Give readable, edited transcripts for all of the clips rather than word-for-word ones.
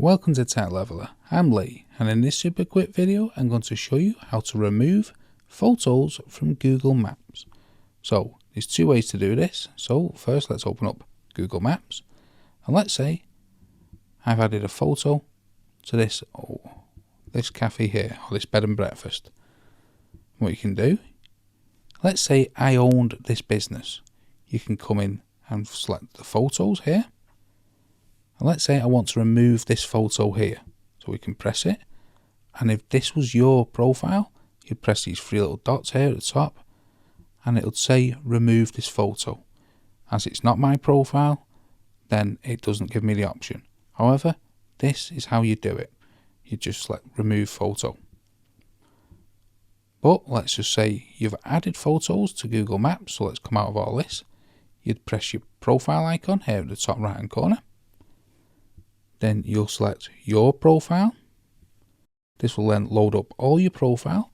Welcome to Tech Leveler, I'm Lee, and in this super quick video I'm going to show you how to remove photos from Google Maps. So there's two ways to do this. So first let's open up Google Maps, and let's say I've added a photo to this cafe here, or this bed and breakfast. What you can do, let's say I owned this business. You can come in and select the photos here. And let's say I want to remove this photo here. So we can press it. And if this was your profile, you'd press these three little dots here at the top, and it would say remove this photo. As it's not my profile, then it doesn't give me the option. However, this is how you do it. You just select remove photo. But let's just say you've added photos to Google Maps. So let's come out of all this. You'd press your profile icon here at the top right hand corner. Then you'll select your profile. This will then load up all your profile,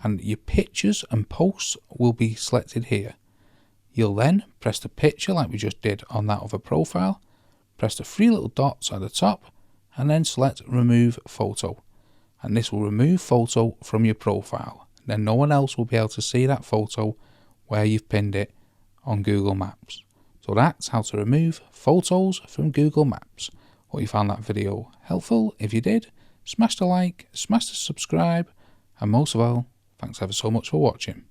and your pictures and posts will be selected here. You'll then press the picture like we just did on that other profile, press the three little dots at the top, and then select remove photo. And this will remove photo from your profile. Then no one else will be able to see that photo where you've pinned it on Google Maps. So that's how to remove photos from Google Maps. Hope you found that video helpful. If you did, smash the like, smash the subscribe, and most of all, thanks ever so much for watching.